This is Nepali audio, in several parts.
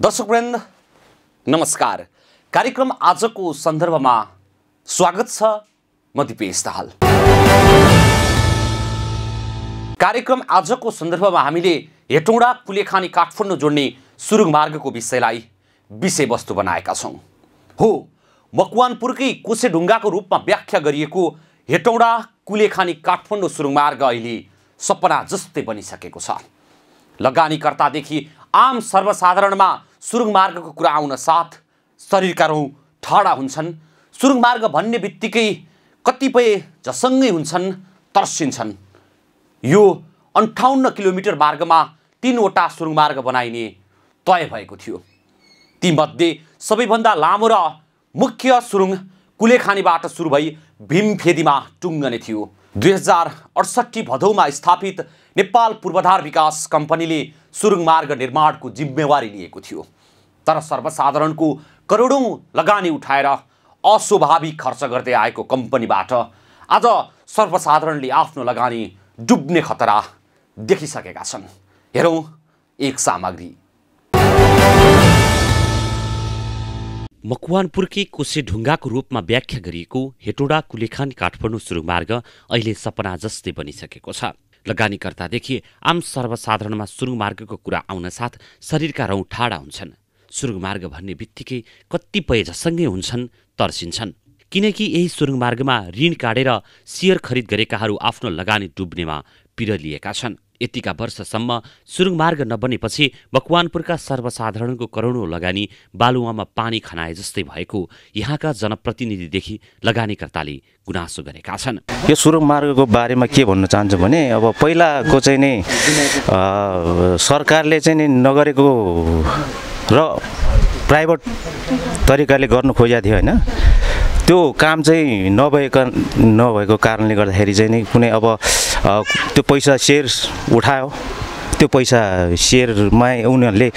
दर्शकवृन्द नमस्कार। कार्यक्रम आजको सन्दर्भमा स्वागत छ। म दिपेश दाहाल। कार्यक्रम आजको सन्दर्भमा हामीले हेटौँडा कुलेखानी काठमाडौँ जोड्ने सुरुङ मार्गको विषयलाई विषयवस्तु बनाएका छौँ। हो, मकवानपुरकै कोसेढुङ्गाको रूपमा व्याख्या गरिएको हेटौँडा कुलेखानी काठमाडौँ सुरुङ मार्ग अहिले सपना जस्तै बनिसकेको छ। लगानीकर्तादेखि आम सर्वसाधारणमा सुरुङ मार्गको कुरा आउन साथ शरीरका रौँ ठाडा हुन्छन्। सुरुङ मार्ग भन्ने बित्तिकै कतिपय झसङ्गै हुन्छन्, तर्सिन्छन्। यो 58 किलोमिटर मार्गमा 3वटा सुरुङ मार्ग बनाइने तय भएको थियो। तीमध्ये सबैभन्दा लामो र मुख्य सुरुङ कुलेखानीबाट सुरु भई भीमफेदीमा टुङ्गने थियो। 2068 भदौमा स्थापित नेपाल पूर्वाधार विकास कम्पनीले सुरुङ मार्ग निर्माणको जिम्मेवारी लिएको थियो। तर सर्वसाधारणको करोडौँ लगानी उठाएर अस्वाभाविक खर्च गर्दै आएको कम्पनीबाट आज सर्वसाधारणले आफ्नो लगानी डुब्ने खतरा देखिसकेका छन्। हेरौँ एक सामग्री। मकवानपुरकै कोसेढुङ्गाको रूपमा व्याख्या गरिएको हेटौँडा कुलेखानी काठमाडौँ सुरुङ मार्ग अहिले सपना जस्तै बनिसकेको छ। लगानीकर्तादेखि आम सर्वसाधारणमा सुरुङ मार्गको कुरा आउन साथ शरीरका रौँ ठाडा हुन्छन्। सुरुङ मार्ग भन्ने बित्तिकै कतिपय झसङ्गै हुन्छन्, तर्सिन्छन्। किनकि यही सुरुङ मार्गमा ऋण काटेर सेयर खरिद गरेकाहरू आफ्नो लगानी डुब्नेमा पिरलिएका छन्। यतिका वर्षसम्म सुरुङ मार्ग नबनेपछि मकवानपुरका सर्वसाधारणको करोडौँ लगानी बालुवामा पानी खनाए जस्तै भएको यहाँका जनप्रतिनिधिदेखि लगानीकर्ताले गुनासो गरेका छन्। यो सुरुङ मार्गको बारेमा के भन्न चाहन्छु भने अब पहिलाको चाहिँ नि सरकारले चाहिँ नि नगरेको र प्राइभेट तरिकाले गर्नु खोजेको थियो होइन। त्यो काम चाहिँ नभएको कारणले गर्दाखेरि चाहिँ नि कुनै अब त्यो पैसा सेयर उठायो, त्यो पैसा सेयरमा उनीहरूले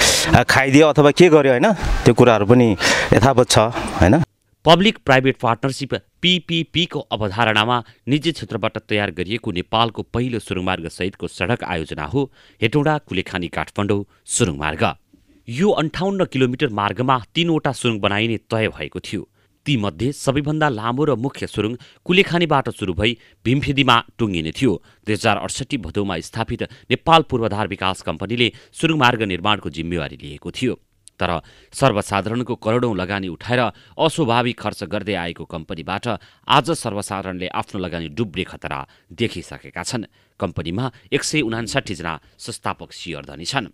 खाइदियो अथवा के गर्यो होइन, त्यो कुराहरू पनि यथावत छ होइन। पब्लिक प्राइभेट पार्टनरसिप PPP को अवधारणामा निजी क्षेत्रबाट तयार गरिएको नेपालको पहिलो सुरुङ मार्ग सहितको सडक आयोजना हो हेटौँडा कुलेखानी काठमाडौँ सुरुङ मार्ग। यो 58 किलोमिटर मार्गमा 3वटा सुरुङ बनाइने तय भएको थियो। तीमध्ये सबैभन्दा लामो र मुख्य सुरुङ कुलेखानीबाट सुरु भई भीमफेदीमा टुङ्गिने थियो। 2068 भदौमा स्थापित नेपाल पूर्वाधार विकास कम्पनीले सुरुङ मार्ग निर्माणको जिम्मेवारी लिएको थियो। तर सर्वसाधारणको करोडौँ लगानी उठाएर अस्वाभाविक खर्च गर्दै आएको कम्पनीबाट आज सर्वसाधारणले आफ्नो लगानी डुब्ने खतरा देखिसकेका छन्। कम्पनीमा 159 जना संस्थापक सेयरधनी छन्।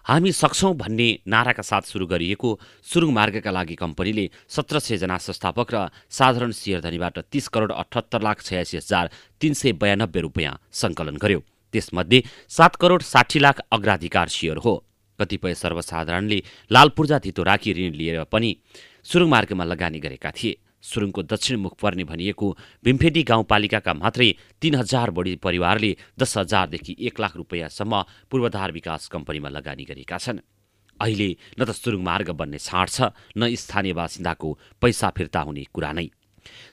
हामी सक्छौँ भन्ने नाराका साथ सुरु गरिएको सुरुङ मार्गका लागि कम्पनीले 1700 जना संस्थापक र साधारण सेयरधनीबाट 30,78,86,392 रुपियाँ सङ्कलन गर्यो। त्यसमध्ये 7,60,00,000 अग्राधिकार सेयर हो। कतिपय सर्वसाधारणले लाल पूर्जा धितो राखी ऋण लिएर पनि सुरुङ मार्गमा लगानी गरेका थिए। सुरुङको दक्षिण मुख पर्ने भनिएको भीमफेदी गाउँपालिकाका मात्रै 3,000 बढी परिवारले 10,000 देखि 1,00,000 रुपियाँसम्म पूर्वाधार विकास कम्पनीमा लगानी गरेका छन्। अहिले न त सुरुङ मार्ग बन्ने छाँट छ, न स्थानीय बासिन्दाको पैसा फिर्ता हुने कुरा नै।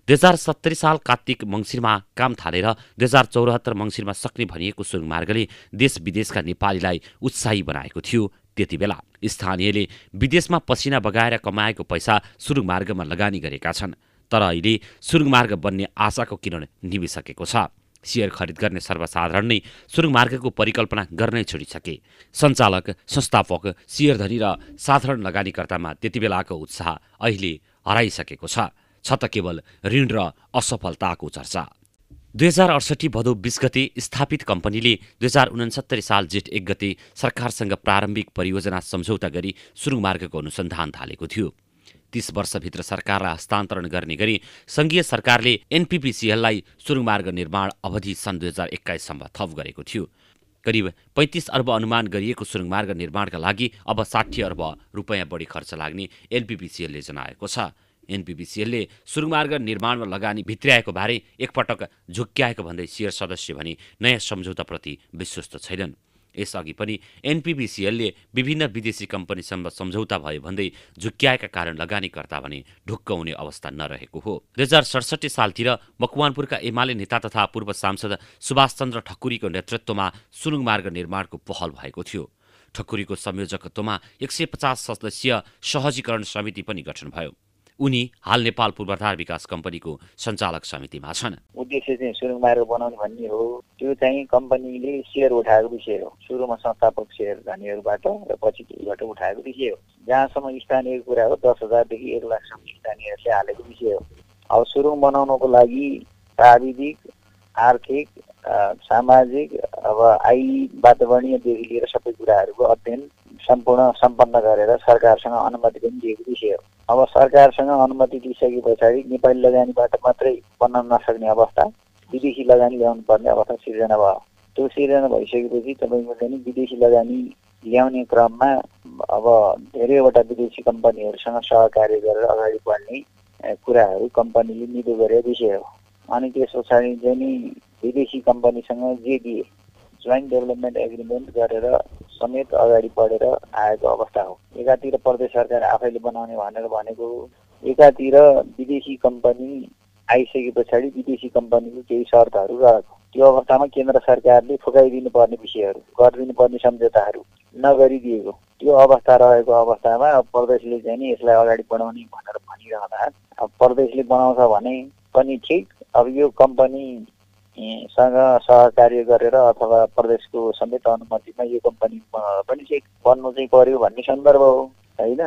2070 साल कार्तिक मङ्सिरमा काम थालेर 2074 मङ्सिरमा सक्ने भनिएको सुरुङ मार्गले देश विदेशका नेपालीलाई उत्साही बनाएको थियो। त्यति बेला स्थानीयले विदेशमा पसिना बगाएर कमाएको पैसा सुरुङ मार्गमा लगानी गरेका छन्। तर अहिले सुरुङ मार्ग बन्ने आशाको किरण निभिसकेको छ। सेयर खरिद गर्ने सर्वसाधारण नै सुरुङ मार्गको परिकल्पना गर्नै छोडिसके। सञ्चालक, संस्थापक, सेयरधनी र साधारण लगानीकर्तामा त्यति बेलाको उत्साह अहिले हराइसकेको छ त केवल ऋण र असफलताको चर्चा। 2068 भदौ 20 गते स्थापित कम्पनीले 2069 साल जेठ 1 गते सरकारसँग प्रारम्भिक परियोजना सम्झौता गरी सुरुङ मार्गको अनुसन्धान थालेको थियो। 30 वर्षभित्र सरकारलाई हस्तान्तरण गर्ने गरी सङ्घीय सरकारले NPPCL-लाई सुरुङ मार्ग निर्माण अवधि सन् 2021 सम्म थप गरेको थियो। करिब 35 अर्ब अनुमान गरिएको सुरुङ मार्ग निर्माणका लागि अब 60 अर्ब रुपियाँ बढी खर्च लाग्ने NPPCL-ले जनाएको छ। NPPCL-ले सुरुङ मार्ग निर्माणमा लगानी भित्र्याएको बारे एकपटक झुक्क्याएको भन्दै सेयर सदस्य भने नयाँ सम्झौताप्रति विश्वस्त छैनन्। यसअघि पनि NPPCL-ले विभिन्न विदेशी कम्पनीसँग सम्झौता भयो भन्दै झुक्क्याएका कारण लगानीकर्ता भने ढुक्क हुने अवस्था नरहेको हो। 2067 सालतिर मकवानपुरका एमाले नेता तथा पूर्व सांसद सुभाष चन्द्र ठकुरीको नेतृत्वमा सुरुङ मार्ग निर्माणको पहल भएको थियो। ठकुरीको संयोजकत्वमा 150 सदस्यीय सहजीकरण समिति पनि गठन भयो। उनी हाल नेपाल पूर्वाधार विकास कम्पनीको सञ्चालक समितिमा छन्। उद्देश्य चाहिँ सुरुङ मार्ग बनाउने भन्ने हो। त्यो चाहिँ कम्पनीले सेयर उठाएको विषय हो। सुरुमा संस्थापक सेयर धनीहरूबाट र पछि त्यसबाट उठाएको विषय हो। जहाँसम्म स्थानीयको कुरा हो 10,000 देखि 1 लाखसम्म स्थानीयहरूले हालेको विषय हो। अब सुरुङ बनाउनको लागि प्राविधिक, आर्थिक, सामाजिक, अब वातावरणीयदेखि लिएर सबै कुराहरूको अध्ययन सम्पन्न गरेर सरकारसँग अनुमति पनि दिएको विषय हो। अब सरकारसँग अनुमति दिइसके पछाडि नेपाली लगानीबाट मात्रै बन्न नसक्ने अवस्था, विदेशी लगानी ल्याउनु पर्ने अवस्था सिर्जना भयो। त्यो सिर्जना भइसकेपछि तपाईँको चाहिँ विदेशी लगानी ल्याउने क्रममा अब धेरैवटा विदेशी कम्पनीहरूसँग सहकार्य गरेर अगाडि बढ्ने कुराहरू कम्पनीले निधो गरेको विषय हो। अनि त्यस पछाडि चाहिँ नि विदेशी कम्पनीसँग जे दिए जोइन्ट डेभलपमेन्ट एग्रिमेन्ट गरेर समेत अगाडि बढेर आएको अवस्था हो। एकातिर प्रदेश सरकार आफैले बनाउने भनेर भनेको, एकातिर विदेशी कम्पनी आइसके पछाडि विदेशी कम्पनीको केही शर्तहरू रहेको। त्यो अवस्थामा केन्द्र सरकारले फुकाइदिनु पर्ने विषयहरू, गरिदिनु पर्ने सम्झौताहरू नगरिदिएको त्यो अवस्था रहेको अवस्थामा प्रदेशले चाहिँ नि यसलाई अगाडि बढाउने भनेर भनिरहँदा अब प्रदेशले बनाउँछ भने पनि ठिक, अब यो कम्पनीसँग सहकार्य गरेर अथवा प्रदेशको समेत अनुमतिमा यो कम्पनी पनि चाहिँ बन्नु चाहिँ पर्यो भन्ने सन्दर्भ हो होइन।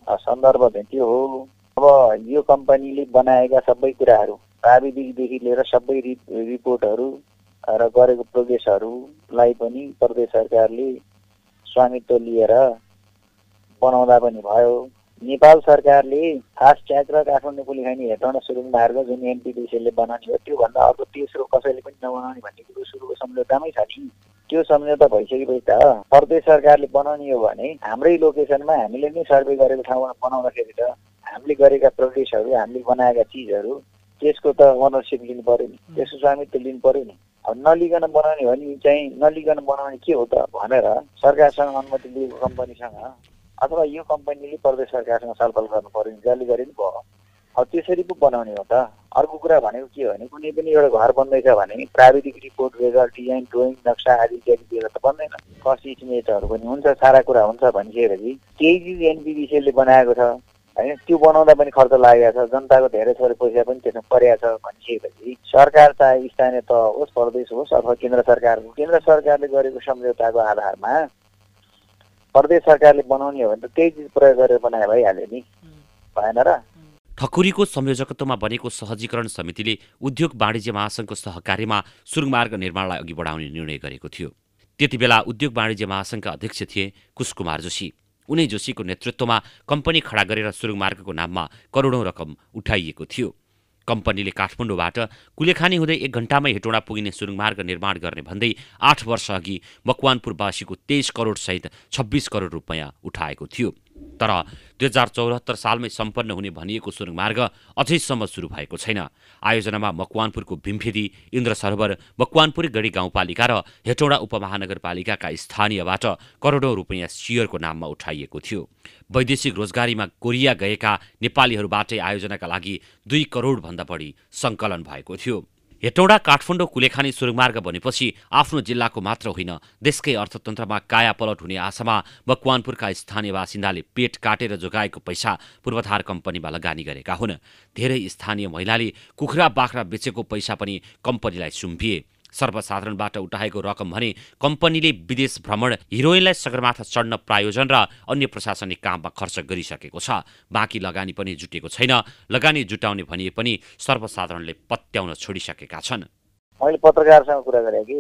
सन्दर्भ चाहिँ त्यो हो। अब यो कम्पनीले बनाएका सबै कुराहरू प्राविधिकदेखि लिएर सबै रिपोर्टहरू र गरेको प्रोग्रेसहरूलाई पनि प्रदेश सरकारले स्वामित्व लिएर बनाउँदा पनि भयो। नेपाल सरकारले फास्ट ट्र्याक र काठमाडौँ पुलिखानी हेटौँडा सुरुङ मार्ग जुन एनटिपिसीले बनाउने हो त्योभन्दा अर्को तेस्रो कसैले पनि नबनाउने भन्ने कुरो सुरुको सम्झौतामै छ नि। त्यो सम्झौता भइसकेपछि त प्रदेश सरकारले बनाउने हो भने हाम्रै लोकेसनमा हामीले नै सर्वे गरेको ठाउँमा बनाउँदाखेरि त हामीले गरेका प्रोग्रेसहरू, हामीले बनाएका चिजहरू त्यसको त ओनरसिप लिनु पर्यो नि, त्यसको स्वामित्व लिनु पर्यो नि। अब नलिकन बनाउने हो भने चाहिँ नलिकन बनाउने के हो त भनेर सरकारसँग अनुमति लिएको कम्पनीसँग अथवा यो कम्पनीले प्रदेश सरकारसँग छलफल गर्नु पर्यो नि, जसले गरे नि भयो। अब त्यसरी पो बनाउने हो त। अर्को कुरा भनेको के हो भने कुनै पनि एउटा घर बन्दैछ भने प्राविधिक रिपोर्ट, रेजल्ट, डिजाइन, ड्रोइङ, नक्सा आदि इत्यादि दिएर त बन्दैन। कस्ट इस्टिमेटहरू पनि हुन्छ, सारा कुरा हुन्छ भनिसकेपछि केही चिज एनपिडिसीले बनाएको छ होइन, त्यो बनाउँदा पनि खर्च लागेको छ, जनताको धेरै थोरै पैसा पनि त्यसमा परेको छ भनिसकेपछि सरकार चाहे स्थानीय तह होस्, प्रदेश होस् अथवा केन्द्र सरकारले गरेको सम्झौताको आधारमा प्रदेश सरकारले बनाउने हो भने त त्यही चिज प्रयोग गरेर बनाए भइहाल्यो नि, भएन र। ठकुरीको संयोजकत्वमा बनेको सहजीकरण समितिले उद्योग वाणिज्य महासङ्घको सहकार्यमा सुरुङ मार्ग निर्माणलाई अघि बढाउने निर्णय गरेको थियो। त्यतिबेला उद्योग वाणिज्य महासङ्घका अध्यक्ष थिए कुशकुमार जोशी। उनै जोशीको नेतृत्वमा कम्पनी खडा गरेर सुरुङ मार्गको नाममा करोडौं रकम उठाइएको थियो। कम्पनीले काठमाडौँबाट कुलेखानी हुँदै 1 घण्टामै हेटौँडा पुगिने सुरुङ मार्ग निर्माण गर्ने भन्दै 8 वर्ष अघि मकवानपुरवासीको 23 करोड सहित 26 करोड रुपैयाँ उठाएको थियो। तर 2074 सालमै सम्पन्न हुने भनिएको सुरुङ मार्ग अझैसम्म सुरु भएको छैन। आयोजनामा मकवानपुरको भीमफेदी, इन्द्र सरोवर, मकवानपुर गढी गाउँपालिका र हेटौँडा उपमहानगरपालिकाका स्थानीयबाट करोडौं रुपैयाँ सियरको नाममा उठाइएको थियो। वैदेशिक रोजगारीमा कोरिया गएका नेपालीहरूबाटै आयोजनाका लागि 2 करोड भन्दा बढी सङ्कलन भएको थियो। हेटौँडा काठमाडौँ कुलेखानी सुरुङमार्ग बनेपछि आफ्नो जिल्लाको मात्र होइन देशकै अर्थतन्त्रमा कायापलट हुने आशामा मकवानपुरका स्थानीय बासिन्दाले पेट काटेर जोगाएको पैसा पूर्वाधार कम्पनीमा लगानी गरेका हुन्। धेरै स्थानीय महिलाले कुखुरा बाख्रा बेचेको पैसा पनि कम्पनीलाई सुम्पिए। सर्वसाधारणबाट उठाएको रकम भने कम्पनीले विदेश भ्रमण, हिरोइनलाई सगरमाथा चढ्न प्रायोजन र अन्य प्रशासनिक काममा खर्च गरिसकेको छ। बाँकी लगानी पनि जुटेको छैन। लगानी जुटाउने भनिए पनि सर्वसाधारणले पत्याउन छोडिसकेका छन्। मैले पत्रकारसँग कुरा गरेँ कि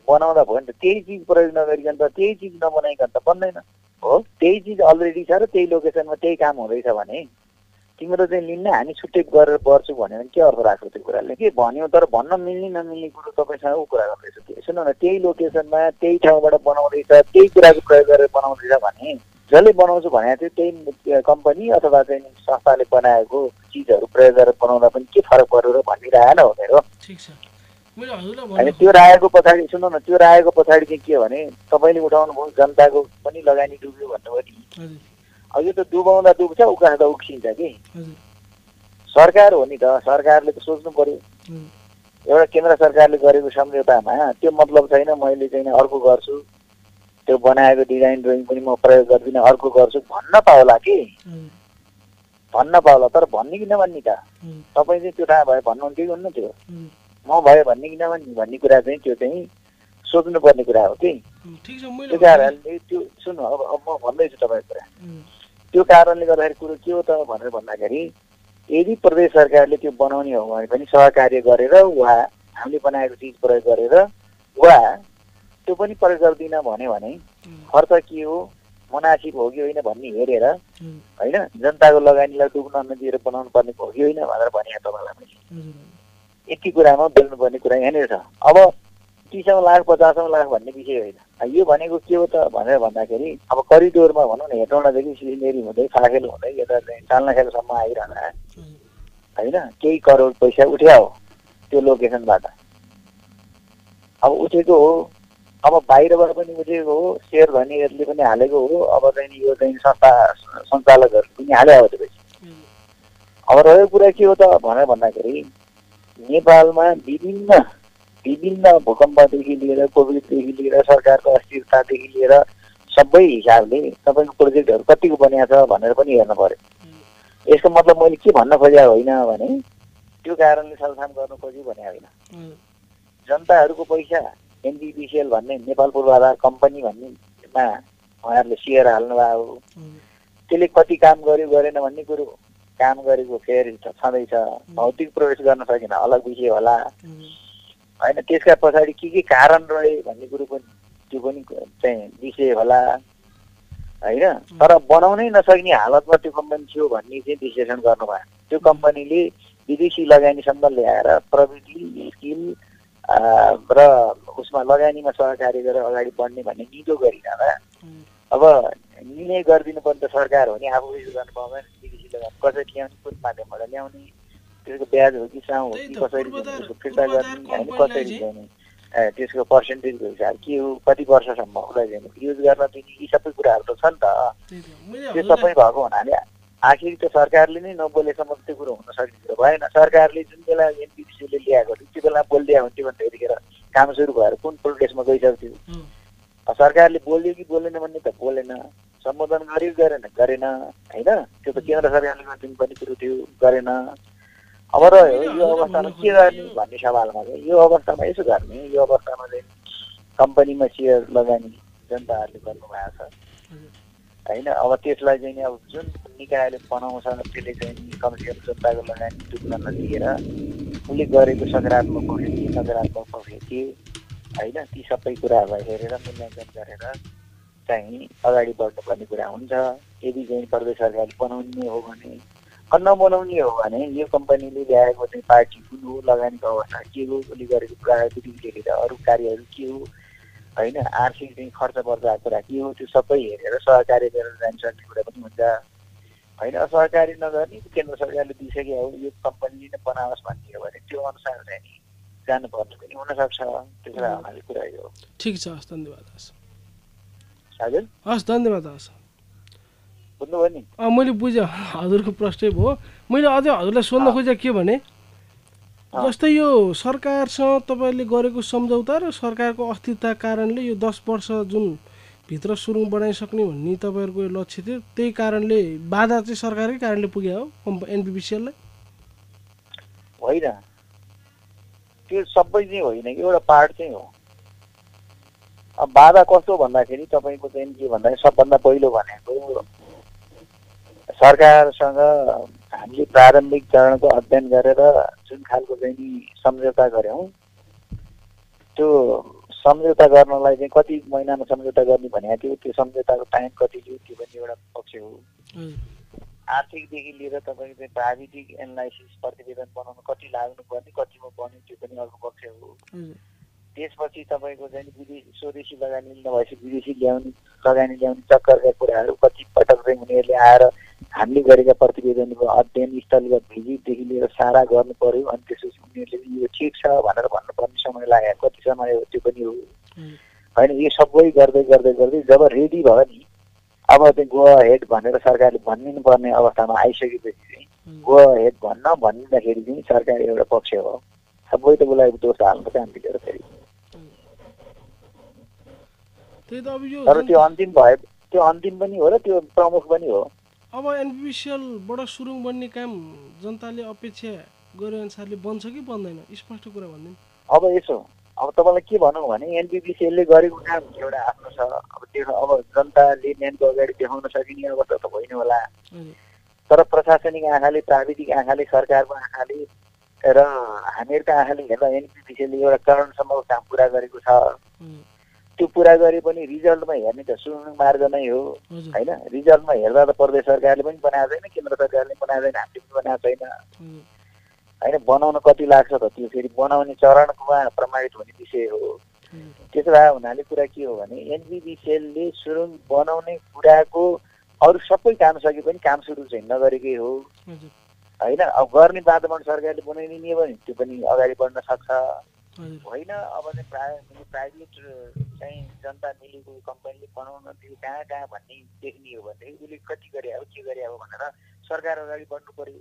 बनाउँदा भयो नि त, त्यही चिज प्रयोग नगरिकन त, त्यही चिज नबनाइकन त बन्दैन हो। त्यही चिज अलरेडी छ र त्यही लोकेसनमा त्यही काम हुँदैछ भने तिम्रो चाहिँ लिन्न, हामी छुट्टै गरेर पर्छु भन्यो भने के अर्थ राख्छ त्यो कुराले? के भन्यो तर भन्न मिल्ने नमिल्ने कुरो तपाईँसँग ऊ कुरा गर्दैछ। सुन न, त्यही लोकेसनमा त्यही ठाउँबाट बनाउँदैछ, त्यही कुराको प्रयोग गरेर बनाउँदैछ भने जसले बनाउँछु भने चाहिँ त्यही कम्पनी अथवा चाहिँ संस्थाले बनाएको चिजहरू प्रयोग गरेर बनाउँदा पनि के फरक पर्यो र भनिरहेन हो मेरो। अनि त्यो राखेको पछाडि सुन्नु न, त्यो राखेको पछाडि चाहिँ के भने तपाईँले उठाउनु भयो जनताको पनि लगानी डुब्यो भन्नुभयो नि। अब यो त डुबाउँदा डुब्छ, उकास्दा उक्सिन्छ कि। सरकार हो नि त, सरकारले त सोच्नु पर्यो। एउटा केन्द्र सरकारले गरेको सम्झौतामा त्यो मतलब छैन मैले चाहिँ अर्को गर्छु, त्यो बनाएको डिजाइन ड्रइङ पनि म प्रयोग गर्दिनँ, अर्को गर्छु भन्न पाउला कि, भन्न पाउला। तर भन्ने कि नभन्ने त तपाईँ चाहिँ त्यो थाहा भयो भन्नुहुन्थ्यो कि हुनुहुन्थ्यो? म भयो भन्ने कि नभन्ने भन्ने कुरा चाहिँ त्यो चाहिँ सोच्नुपर्ने कुरा हो कि। त्यो कारणले त्यो सुन्नु, अब म भन्दैछु तपाईँको कुरा। त्यो कारणले गर्दाखेरि कुरो के हो त भनेर भन्दाखेरि यदि प्रदेश सरकारले त्यो बनाउने हो भने पनि सहकार्य गरेर वा हामीले बनाएको चिज प्रयोग गरेर वा त्यो पनि प्रयोग गर्दिन भन्यो भने खर्च के हो, मुनासिब हो कि होइन भन्ने हेरेर होइन, जनताको लगानीलाई डुब्न नदिएर बनाउनु पर्ने हो कि होइन भनेर भने तपाईँलाई मैले यति कुरामा बोल्नुपर्ने कुरा यहाँनिर छ। अब 30 लाख 50 लाख भन्ने विषय होइन। यो भनेको के हो त भनेर भन्दाखेरि अब करिडोरमा भनौँ न, हेटौँडादेखि सिलिमेरी हुँदै फाकेल हुँदै यता चाहिँ चाल्नाखेलसम्म आइरहँदा होइन केही करोड पैसा उठ्यायो त्यो लोकेसनबाट। अब उठेको हो, अब बाहिरबाट पनि उठेको हो, सेयर धनीहरूले पनि हालेको हो, अब चाहिँ यो चाहिँ संस्था सञ्चालकहरूले पनि हाले हो त्यो पैसा। अब रहेको कुरा के हो त भनेर भन्दाखेरि नेपालमा विभिन्न भूकम्पदेखि लिएर कोभिडदेखि लिएर सरकारको अस्थिरतादेखि लिएर सबै हिसाबले तपाईँको प्रोजेक्टहरू कतिको बनिएको छ भनेर पनि हेर्नु पर्यो। यसको मतलब मैले के भन्न खोजेको होइन भने त्यो कारणले सलखान गर्नु खोजेँ भने होइन। जनताहरूको पैसा एनबिपिसिएल भन्ने नेपाल पूर्वाधार कम्पनी भन्नेमा उहाँहरूले सेयर हाल्नुभयो, त्यसले कति काम गर्यो गरेन भन्ने कुरो काम गरेको फेरि छँदैछ। भौतिक प्रवेश गर्न सकेन अलग विषय होला होइन, त्यसका पछाडि के कारण रहे भन्ने कुरो पनि त्यो पनि चाहिँ विषय होला होइन। तर बनाउनै नसक्ने हालतमा त्यो कम्पनी थियो भन्ने चाहिँ विश्लेषण गर्नुभयो। त्यो कम्पनीले विदेशी लगानीसम्म ल्याएर प्रविधि स्किल र उसमा लगानीमा सहकार्य गरेर अगाडि बढ्ने भन्ने निदो गरिरहँदा अब निर्णय गरिदिनु पर्ने त सरकार हो नि, आफू उयो गर्नु पाउँदैन। विदेशी लगानी कसरी ल्याउने, कुन माध्यमबाट ल्याउने, त्यसको ब्याज हो कि साउ हो कि कसरी फिर्ता गर्ने होइन, कसरी ल्याउने, त्यसको पर्सेन्टेजको हिसाब के हो, कति वर्षसम्म उसलाई ल्याउने, युज गर्न दिने, यी सबै कुराहरू त छ नि त। त्यो सबै भएको हुनाले आखिर त सरकारले नै नबोलेसम्म त्यो कुरो हुन सक्ने कुरो भएन। सरकारले जुन बेला एनबिसिओले ल्याएको थियो त्यो बेला बोलिदिया हुन्थ्यो भने त्यतिखेर काम सुरु भएर कुन प्रोग्रेसमा गइसक्थ्यो। सरकारले बोल्यो कि बोलेन भन्ने त बोलेन, सम्बोधन गर्यो गरेन होइन, त्यो त केन्द्र सरकारले गरिदिनु पर्ने कुरो थियो, गरेन। अब रह्यो यो अवस्थामा के गर्ने भन्ने सवालमा चाहिँ यो अवस्थामा यसो गर्ने, यो अवस्थामा चाहिँ कम्पनीमा सेयर लगानी जनताहरूले गर्नुभएको छ होइन। अब त्यसलाई चाहिँ अब जुन निकायले बनाउँछ त्यसले चाहिँ कमसेकम जनताको लगानी डुब्न नदिएर उसले गरेको सकारात्मक पक्ष के नकारात्मक पक्ष के होइन, ती सबै कुराहरूलाई हेरेर मूल्याङ्कन गरेर चाहिँ अगाडि बढ्नुपर्ने कुरा हुन्छ। यदि चाहिँ प्रदेश सरकारले बनाउने हो भने, नबनाउने हो भने यो कम्पनीले ल्याएको चाहिँ पार्टी कुन हो, लगानीको अवस्था के हो, उसले गरेको प्राविधिकले लिएर अरू कार्यहरू के हो होइन, आर्थिक चाहिँ खर्च पर्दाको कुरा के हो, त्यो सबै हेरेर सहकार्य गरेर जान सक्ने कुरा पनि हुन्छ होइन। सहकार्य नगर्ने केन्द्र सरकारले दिइसके हो यो कम्पनीले नै बनाओस् भन्ने हो भने त्यो अनुसार चाहिँ नि जानुपर्ने पनि हुनसक्छ। त्यसो भए हुनाले कुरा यो ठिक छ। हस्, धन्यवाद। हजुर हस्, धन्यवाद। हस्, बुझ्नुभयो नि? मैले बुझेँ, हजुरको प्रश्नै भयो। मैले अझै हजुरलाई सोध्न खोजेँ के भने जस्तै यो सरकारसँग तपाईँले गरेको सम्झौता र सरकारको अस्थिरता कारणले यो 10 वर्ष जुन भित्र सुरुङ बनाइसक्ने भन्ने तपाईँहरूको लक्ष्य थियो, त्यही कारणले बाधा चाहिँ सरकारकै कारणले पुग्यो हो एनबिपिसिएललाई? होइन, त्यो सबै चाहिँ होइन, एउटा पार्ट चाहिँ हो। अब बाधा कस्तो भन्दाखेरि तपाईँको चाहिँ के भन्दाखेरि सबभन्दा पहिलो भनेको सरकारसँग हामीले प्रारम्भिक चरणको अध्ययन गरेर जुन खालको चाहिँ नि सम्झौता गऱ्यौँ त्यो सम्झौता गर्नलाई चाहिँ कति महिनामा सम्झौता गर्ने भनेको थियो, त्यो सम्झौताको टाइम कति लियो त्यो पनि एउटा पक्ष हो। आर्थिकदेखि लिएर तपाईँको चाहिँ प्राविधिक एनालाइसिस प्रतिवेदन बनाउनु कति लाग्नुपर्ने, कतिमा बन्यो त्यो पनि अर्को पक्ष हो। त्यसपछि तपाईँको चाहिँ विदेशी स्वदेशी लगानी नभएपछि विदेशी लगानी ल्याउने चक्करका कुराहरू कति पटक चाहिँ उनीहरूले आएर हामीले गरेका प्रतिवेदनको अध्ययन स्थलगत भिजिटदेखि लिएर सारा गर्नु पर्यो। अनि त्यसपछि उनीहरूले यो ठिक छ भनेर भन्नुपर्ने समय लाग्यो, कति समय हो त्यो पनि हो होइन। यो सबै गर्दै गर्दै गर्दै जब रेडी भयो नि, अब चाहिँ गो हेड भनेर सरकारले भनिदिनु पर्ने अवस्थामा आइसकेपछि चाहिँ गो हेड भनिदिँदाखेरि चाहिँ सरकार एउटा पक्ष हो, सबै त उसलाई दोष हाल्नु काम दिएर फेरि। त्यही त अब यो तर त्यो अन्तिम भयो, त्यो अन्तिम पनि हो र त्यो प्रमुख पनि हो। अब एनपिपिसिएलबाट सुरुङ बन्ने काम जनताले अपेक्षा गरे अनुसारले बन्छ कि बन्दैन, स्पष्ट कुरा भनिदिनु। अब यसो, अब तपाईँलाई के भनौँ भने एनपिपिसिएलले गरेको काम एउटा आफ्नो छ। अब त्यो अब जनताले न्यायको अगाडि देखाउन सकिने अवस्था त होइन होला, तर प्रशासनिक आँखाले, प्राविधिक आँखाले, सरकारको आँखाले र हामीहरूको आँखाले हेर्दा एनपिपिसिएलले एउटा चरणसम्मको काम पुरा गरेको छ। त्यो पुरा गरे पनि रिजल्टमा हेर्ने त सुरुङ मार्ग नै हो होइन। रिजल्टमा हेर्दा त प्रदेश सरकारले पनि बनाएको छैन, केन्द्र सरकारले बनाएको छैन, हामीले पनि बनाएको छैन होइन। बनाउन कति लाग्छ त, त्यो फेरि बनाउने चरणमा प्रमाणित हुने विषय हो। त्यसो भए हुनाले कुरा के हो भने एनपिपिसिएलले सुरुङ बनाउने कुराको अरू सबै काम सके पनि काम सुरु चाहिँ नगरेकै हो होइन। अब गर्ने वातावरण सरकारले बनाइदिने हो भने त्यो पनि अगाडि बढ्न सक्छ होइन। अब चाहिँ प्राइभेट चाहिँ जनता मिलेको कम्पनीले बनाउन त्यो कहाँ कहाँ भन्ने देख्ने हो भनेदेखि उसले कति गरे हो के गरे हो भनेर सरकार अगाडि बढ्नु पर्यो।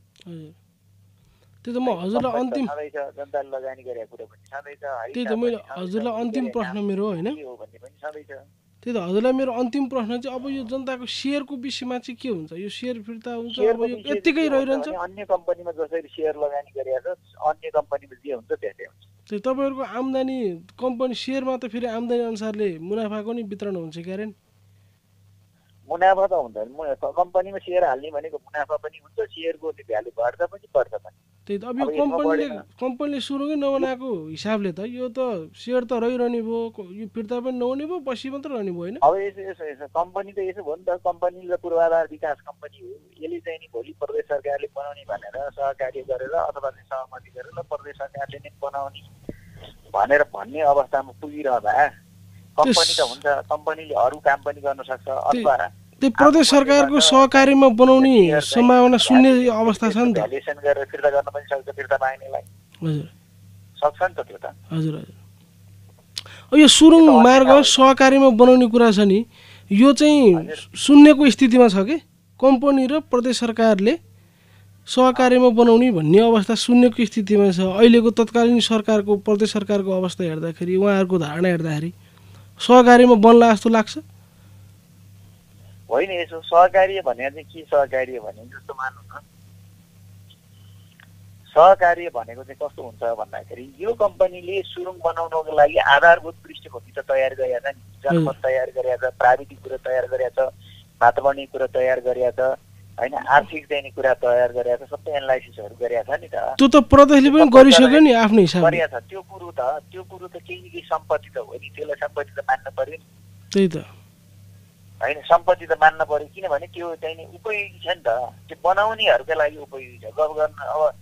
त्यही त म हजुरलाई अन्तिम छँदैछ, जनताले लगानी गरेको कुरा पनि छँदैछ। त्यही त मैले हजुरलाई अन्तिम प्रश्न मेरो होइन, भन्ने पनि छँदैछ। त्यही त हजुरलाई मेरो अन्तिम प्रश्न चाहिँ अब यो जनताको सेयरको विषयमा चाहिँ के हुन्छ, यो सेयर फिर्ता हुन्छ अब यो यत्तिकै रहिरहन्छ? अन्य कम्पनीमा जसरी सेयर लगानी गरेको छ अन्य कम्पनीमा जे हुन्छ त्यस्तै हुन्छ। त्यही तपाईँहरूको आम्दानी कम्पनी सेयरमा त फेरि आम्दानी अनुसारले मुनाफाको नि वितरण हुन्छ क्यारे? मुनाफा त हुन्छ, कम्पनीमा सेयर हाल्ने भनेको मुनाफा पनि हुन्छ, सेयरको भ्यालु बढ्छ पनि बढ्छ पनि। त्यही त अब यो कम्पनीले सुरुङै नबनाएको हिसाबले त यो त सेयर त रहिरहने भयो, यो फिर्ता पनि नहुने भयो, बसी मात्र रहने भयो होइन। अब यसो कम्पनी त यसो भयो नि त, कम्पनी पूर्वाधार विकास कम्पनी हो। यसले चाहिँ नि भोलि प्रदेश सरकारले बनाउने भनेर सहकार्य गरेर अथवा चाहिँ सहमति गरेर प्रदेश सरकारले नै बनाउने भनेर भन्ने अवस्थामा पुगिरहँदा कम्पनी त हुन्छ, कम्पनीले अरू काम पनि गर्न सक्छ अथवा त्यो प्रदेश सरकारको सहकार्यमा बनाउने सम्भावना शून्य अवस्था छ नि त। भ्यालुएसन गरेर फिर्ता गर्न पनि सक्छ, फिर्ता माग्नेलाई हजुर सक्छ नि त त्यो त। हजुर हजुर यो सुरुङ मार्ग सहकार्यमा बनाउने कुरा छ नि, यो चाहिँ शून्यको स्थितिमा छ कि कम्पनी र प्रदेश सरकारले सहकार्यमा बनाउने भन्ने अवस्था शून्यको स्थितिमा छ। अहिलेको तत्कालीन सरकारको प्रदेश सरकारको अवस्था हेर्दाखेरि, उहाँहरूको धारणा हेर्दाखेरि सहकार्यमा बन्ला जस्तो लाग्छ होइन। यसो सहकार्य भने चाहिँ के सहकार्य भने जस्तो मान्नु न, सहकार्य भनेको चाहिँ कस्तो हुन्छ भन्दाखेरि यो कम्पनीले सुरुङ बनाउनको लागि आधारभूत पृष्ठभूमि त तयार गरेको छ नि, जनमत तयार गरेको छ, प्राविधिक कुरा तयार गरेको छ, वातावरणीय कुरा तयार गरेको छ होइन, आर्थिक चाहिँ कुरा तयार गरेको छ, सबै एनालाइसिसहरू गरेको छ नि त। त्यो त प्रदेशले पनि गरिसक्यो नि आफ्नो हिसाबले गरेको छ। त्यो कुरो त केही सम्पत्ति त हो नि, त्यसलाई सम्पत्ति त मान्न पर्यो नि। त्यही त होइन, सम्पत्ति त मान्न पर्यो, किनभने त्यो चाहिँ नि उपयोगी छ नि त, त्यो बनाउनेहरूकै लागि उपयोगी छ। गफ गर्न अब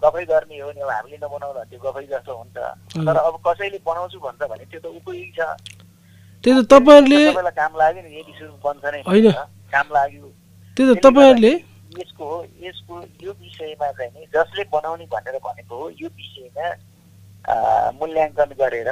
गफै गर्ने हो नि, अब हामीले नबनाउँदा त्यो गफै जस्तो हुन्छ। तर अब कसैले बनाउँछु भन्छ भने त्यो त उपयोगी छ। त्यही त तपाईँहरूले काम लाग्यो नि, यदि सुरु बन्छ नै होइन काम लाग्यो। त्यही त तपाईँहरूले यसको यो विषयमा चाहिँ नि जसले बनाउने भनेर भनेको हो, यो विषयमा मूल्याङ्कन गरेर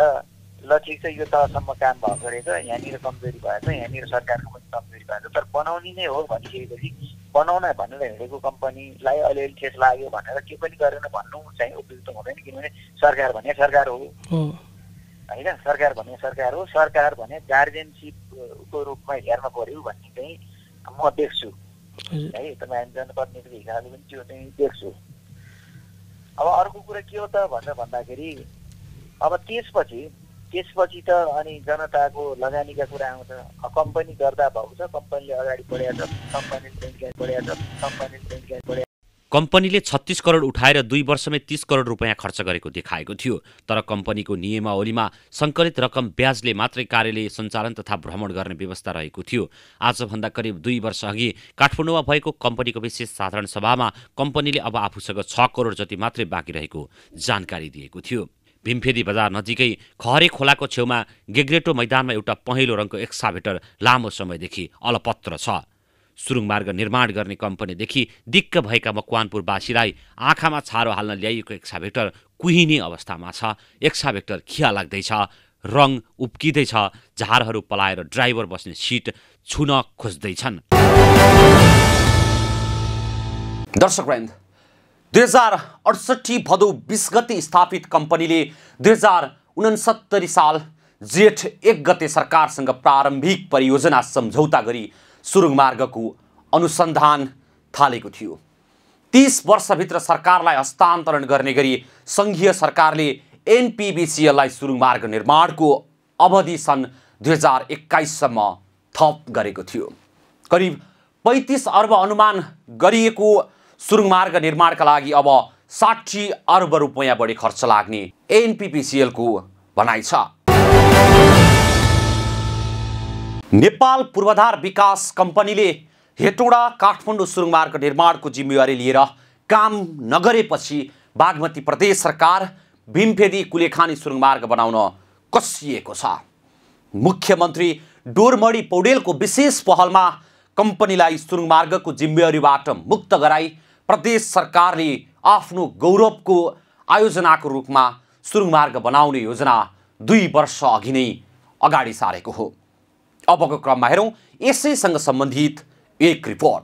ल ठिक छ यो तहसम्म काम भएको रहेछ, यहाँनिर कमजोरी भएछ, यहाँनिर सरकारको पनि कमजोरी भएछ, तर बनाउने नै हो भनिसकेपछि बनाउन भनेर हिँडेको कम्पनीलाई अलिअलि ठेस लाग्यो भनेर के पनि गरेन भन्नु चाहिँ उपयुक्त हुँदैन। किनभने सरकार भने सरकार हो होइन, सरकार भने सरकार हो, सरकार भने गार्जियनसिपको रूपमा हेर्न पर्यो भन्ने चाहिँ म देख्छु है। तपाईँ जनप्रतिनिधिको हिसाबले पनि त्यो चाहिँ देख्छु। अब अर्को कुरा के हो त भनेर भन्दाखेरि अब त्यसपछि त अनि जनताको लगानीका कुरा आउँछ। कम्पनी गर्दा भएको छ, कम्पनीले अगाडि बढाएको छ, कम्पनीले 36 करोड उठाएर 2 वर्षमै 30 करोड रुपियाँ खर्च गरेको देखाएको थियो। तर कम्पनीको नियमावलीमा सङ्कलित रकम ब्याजले मात्रै कार्यालय सञ्चालन तथा भ्रमण गर्ने व्यवस्था रहेको थियो। आजभन्दा करिब 2 वर्ष अघि काठमाडौँमा भएको कम्पनीको विशेष साधारण सभामा कम्पनीले अब आफूसँग 6 करोड जति मात्रै बाँकी रहेको जानकारी दिएको थियो। भीमफेदी बजार नजिकै खहरे खोलाको छेउमा गेग्रेटो मैदानमा एउटा पहेँलो रङको एक्साभेटर लामो समयदेखि अलपत्र छ। सुरुङ मार्ग निर्माण गर्ने कम्पनीदेखि दिक्क भएका मकवानपुरवासीलाई आँखामा छारो हाल्न ल्याइएको एक्साभेटर कुहिने अवस्थामा छ। एक्साभेटर खिया लाग्दैछ, रङ उप्किँदैछ, झारहरू पलाएर ड्राइभर बस्ने सिट छुन खोज्दैछन्। दर्शकवृन्द, 2068 भदौ 20 गते स्थापित कम्पनीले 2069 साल जेठ 1 गते सरकारसँग प्रारम्भिक परियोजना सम्झौता गरी सुरुङ मार्गको अनुसन्धान थालेको थियो। 30 वर्षभित्र सरकारलाई हस्तान्तरण गर्ने गरी सङ्घीय सरकारले एनपीबीसीएललाई सुरुङ मार्ग निर्माणको अवधि सन् 2021 सम्म थप गरेको थियो। करिब 35 अर्ब अनुमान गरिएको सुरुङ मार्ग निर्माणका लागि अब 60 अर्ब रुपैयाँ बढी खर्च लाग्ने एनपीपीसीएलको भनाइ छ। नेपाल पूर्वाधार विकास कम्पनीले हेटौँडा काठमाडौँ सुरुङ मार्ग निर्माणको जिम्मेवारी लिएर काम नगरेपछि बागमती प्रदेश सरकार भीमफेदी कुलेखानी सुरुङ मार्ग बनाउन कसिएको छ। मुख्यमन्त्री डोरमणी पौडेलको विशेष पहलमा कम्पनीलाई सुरुङ मार्गको जिम्मेवारीबाट मुक्त गराई प्रदेश सरकारले आफ्नो गौरवको आयोजनाको रूपमा सुरुङ मार्ग बनाउने योजना 2 वर्ष अघि नै अगाडि सारेको हो। अबको क्रममा हेरौँ यसैसँग सम्बन्धित एक रिपोर्ट।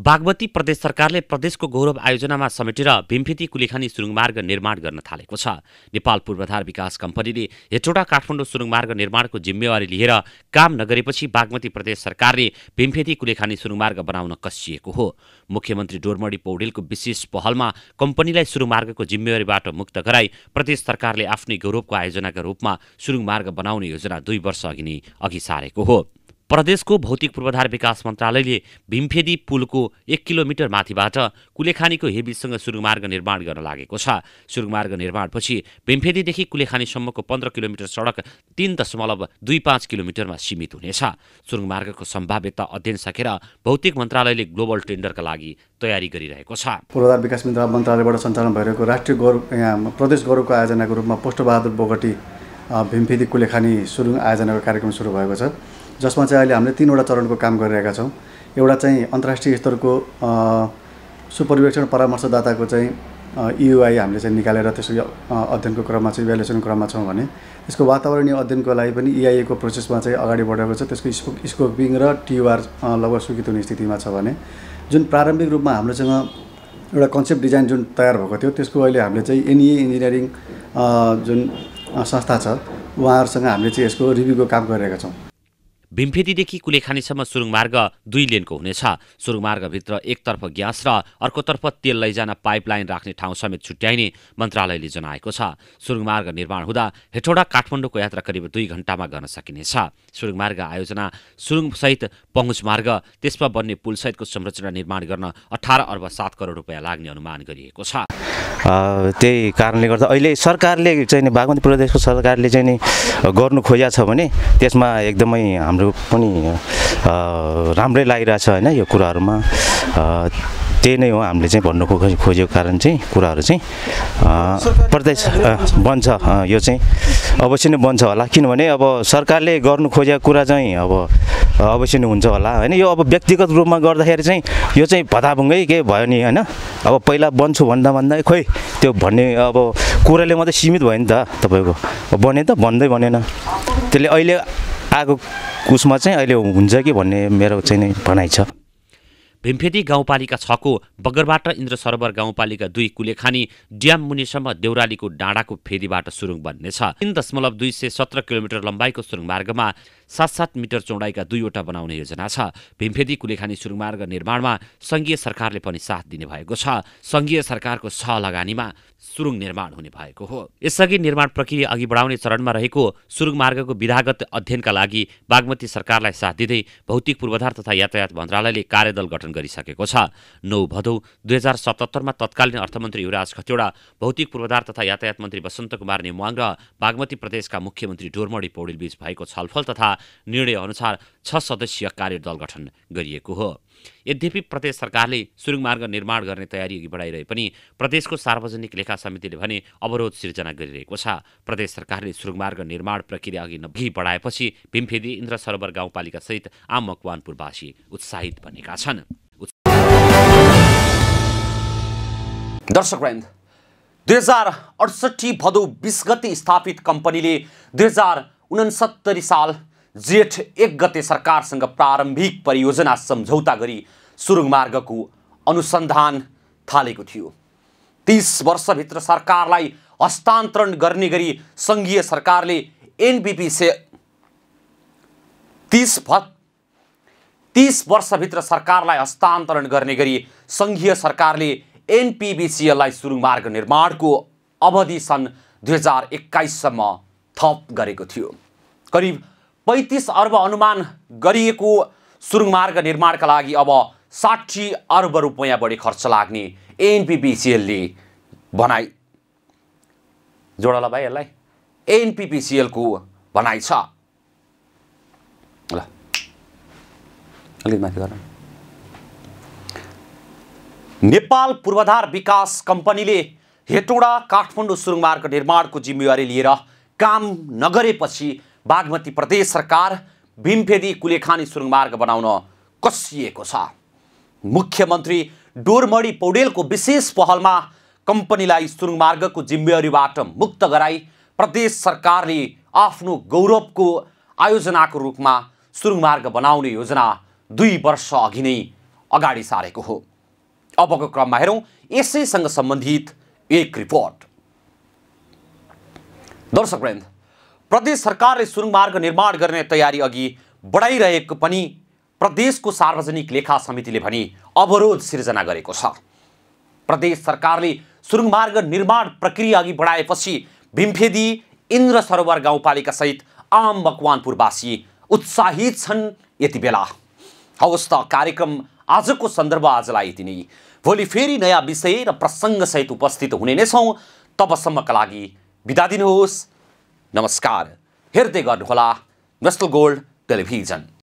बागमती प्रदेश सरकारले प्रदेशको गौरव आयोजनामा समेटेर भीमफेदी कुलेखानी सुरुङ मार्ग निर्माण गर्न थालेको छ। नेपाल पूर्वाधार विकास कम्पनीले हेटौँडा काठमाडौँ सुरुङ मार्ग निर्माणको जिम्मेवारी लिएर काम नगरेपछि बागमती प्रदेश सरकारले भीमफेदी कुलेखानी सुरुङ मार्ग बनाउन कसिएको हो। मुख्यमन्त्री डोरमणी पौडेलको विशेष पहलमा कम्पनीलाई सुरुङ मार्गको जिम्मेवारीबाट मुक्त गराई प्रदेश सरकारले आफ्नै गौरवको आयोजनाका रूपमा सुरुङ मार्ग बनाउने योजना 2 वर्ष अघि सारेको हो। प्रदेशको भौतिक पूर्वाधार विकास मन्त्रालयले भीमफेदी पुलको 1 किलोमिटर माथिबाट कुलेखानीको हेबीसँग सुरुङ मार्ग निर्माण गर्न लागेको छ। सुरुङ मार्ग निर्माणपछि भीमफेदीदेखि कुलेखानीसम्मको 15 किलोमिटर सडक 3.25 किलोमिटरमा सीमित हुनेछ। सुरुङ मार्गको सम्भाव्यता अध्ययन सकेर भौतिक मन्त्रालयले ग्लोबल टेन्डरका लागि तयारी गरिरहेको छ। पूर्वाधार विकास मन्त्रालयबाट सञ्चालन भइरहेको राष्ट्रिय गौरव प्रदेश गौरवको आयोजनाको रूपमा पोष्टबहादुर बोगटी भीमफेदी कुलेखानी सुरुङ आयोजनाको कार्यक्रम सुरु भएको छ, जसमा चाहिँ अहिले हामीले 3वटा चरणको काम गरिरहेका छौँ। एउटा चाहिँ अन्तर्राष्ट्रिय स्तरको सुपरिवेक्षण परामर्शदाताको चाहिँ EUI हामीले चाहिँ निकालेर त्यसको अध्ययनको क्रममा चाहिँ इभ्यालुएसनको क्रममा छौँ भने त्यसको वातावरणीय अध्ययनको लागि पनि EIA को प्रोसेसमा चाहिँ अगाडि बढेको छ। त्यसको स्कोपिङ र TUR लगभग स्वीकृत हुने स्थितिमा छ भने जुन प्रारम्भिक रूपमा हामीसँग एउटा कन्सेप्ट डिजाइन जुन तयार भएको थियो त्यसको अहिले हामीले चाहिँ NEA इन्जिनियरिङ जुन संस्था छ उहाँहरूसँग हामीले चाहिँ यसको रिभ्यूको काम गरिरहेका छौँ। भीमफेदीदेखि कुलेखानीसम्म सुरुङ मार्ग 2 लेनको हुनेछ। सुरुङ मार्गभित्र एकतर्फ ग्यास र अर्कोतर्फ तेल लैजान पाइपलाइन राख्ने ठाउँ समेत छुट्याइने मन्त्रालयले जनाएको छ। सुरुङ मार्ग निर्माण हुँदा हेटौँडा काठमाडौँको यात्रा करिब 2 घण्टामा गर्न सकिनेछ। सुरुङ मार्ग आयोजना सुरुङसहित पहुँच मार्ग, त्यसमा बन्ने पुलसहितको संरचना निर्माण गर्न 18 अर्ब 7 करोड रुपैयाँ लाग्ने अनुमान गरिएको छ। त्यही कारणले गर्दा अहिले सरकारले चाहिँ बागमती प्रदेशको सरकारले चाहिँ नि गर्नु खोजेको छ भने त्यसमा एकदमै हाम्रो पनि राम्रै लागिरहेछ होइन। यो कुराहरूमा त्यही नै हो हामीले चाहिँ भन्नु खोजेको कारण चाहिँ कुराहरू चाहिँ प्रदेश बन्छ, यो चाहिँ अवश्य नै बन्छ होला। किनभने अब सरकारले गर्नु खोजेको कुरा चाहिँ अब अवश्य नै हुन्छ होला होइन। यो अब व्यक्तिगत रूपमा गर्दाखेरि चाहिँ यो चाहिँ भताभुङ्गै के भयो नि होइन। अब पहिला बन्छु भन्दा खोइ त्यो भन्ने अब कुराले मात्रै सीमित भयो नि त, तपाईँको बने त बन्दै बनेन। त्यसले अहिले आएको उसमा चाहिँ अहिले हुन्छ कि भन्ने मेरो चाहिँ नै भनाइ छ। भीमफेदी गाउँपालिका 6 को बगरबाट इन्द्र सरोवर गाउँपालिका 2 कुलेखानी ड्याम मुनिसम्म देउरालीको डाँडाको फेदीबाट सुरुङ बन्नेछ। 3.217 किलोमिटर लम्बाइको सुरुङ मार्गमा 7-7 मिटर चौडाइका 2वटा बनाउने योजना छ। भीमफेदी कुलेखानी सुरुङ मार्ग निर्माणमा सङ्घीय सरकारले पनि साथ दिने भएको छ। सङ्घीय सरकारको सहलगानीमा सुरुङ निर्माण हुने भएको हो। यसअघि निर्माण प्रक्रिया अघि बढाउने चरणमा रहेको सुरुङ मार्गको विधागत अध्ययनका लागि बागमती सरकारलाई साथ दिँदै भौतिक पूर्वाधार तथा यातायात मन्त्रालयले कार्यदल गठन गरिसकेको छ। 9 भदौ 2077 मा तत्कालीन अर्थमन्त्री युवराज खतिवडा, भौतिक पूर्वाधार तथा यातायात मन्त्री वसन्त कुमार नेमुवाङ र बागमती प्रदेशका मुख्यमन्त्री डोरमणी पौडेल बीच भएको छलफल तथा निर्णय अनुसार 6 सदस्यीय कार्यदल गठन गरिएको हो। यद्यपि प्रदेश सरकारले सुरुङ मार्ग निर्माण गर्ने तयारी अघि बढाइरहे पनि प्रदेशको सार्वजनिक लेखा समितिले भने अवरोध सिर्जना गरिरहेको छ। प्रदेश सरकारले सुरुङ मार्ग निर्माण प्रक्रिया अघि बढाएपछि भीमफेदी इन्द्र सरोवर गाउँपालिका सहित आम मकवानपुरवासी उत्साहित बनेका छन्। दर्शकवृन्द, 2068 भदौ 20 गते स्थापित कम्पनीले 2069 साल जेठ 1 गते सरकारसँग प्रारम्भिक परियोजना सम्झौता गरी सुरुङ मार्गको अनुसन्धान थालेको थियो। 30 वर्षभित्र सरकारलाई हस्तान्तरण गर्ने गरी सङ्घीय सरकारले एनपीपी से 30 वर्षभित्र सरकारलाई हस्तान्तरण गर्ने गरी सङ्घीय सरकारले एनपीबीसीएललाई सुरुङ मार्ग निर्माणको अवधि सन् 2021 सम्म थप गरेको थियो। करिब 35 अर्ब अनुमान गरिएको सुरुङ मार्ग निर्माणका लागि अब 60 अर्ब रुपैयाँ बढी खर्च लाग्ने एनपीपीसीएलले भनाइ। जोडला भाइ यसलाई, एनपीपीसीएलको भनाइ छ। ल अलिक माथि गर्न। नेपाल पूर्वाधार विकास कम्पनीले हेटौँडा काठमाडौँ सुरुङ मार्ग निर्माणको जिम्मेवारी लिएर काम नगरेपछि बागमती प्रदेश सरकार भीमफेदी कुलेखानी सुरुङ मार्ग बनाउन कसिएको छ। मुख्यमन्त्री डोरमणि पौडेलको विशेष पहलमा कम्पनीलाई सुरुङ मार्गको जिम्मेवारीबाट मुक्त गराई प्रदेश सरकारले आफ्नो गौरवको आयोजनाको रूपमा सुरुङ मार्ग बनाउने योजना 2 वर्ष अघि नै अगाडि सारेको हो। अबको क्रममा हेरौँ यसैसँग सम्बन्धित एक रिपोर्ट। दर्शकवृन्द, प्रदेश सरकारले सुरुङ मार्ग निर्माण गर्ने तयारी अघि बढाइरहेको पनि प्रदेशको सार्वजनिक लेखा समितिले भने अवरोध सिर्जना गरेको छ। प्रदेश सरकारले सुरुङ मार्ग निर्माण प्रक्रिया अघि बढाएपछि भीमफेदी इन्द्र सरोवर गाउँपालिका सहित आम मकवानपुरवासी उत्साहित छन्। यति बेला हवस् त, कार्यक्रम आजको सन्दर्भ आजलाई यति नै। भोलि फेरि नयाँ विषय र प्रसङ्गसहित उपस्थित हुने नै छौँ। तबसम्मका लागि बिदा दिनुहोस्। नमस्कार। हेर्दै गर्नुहोला नेसनल गोल्ड टेलिभिजन।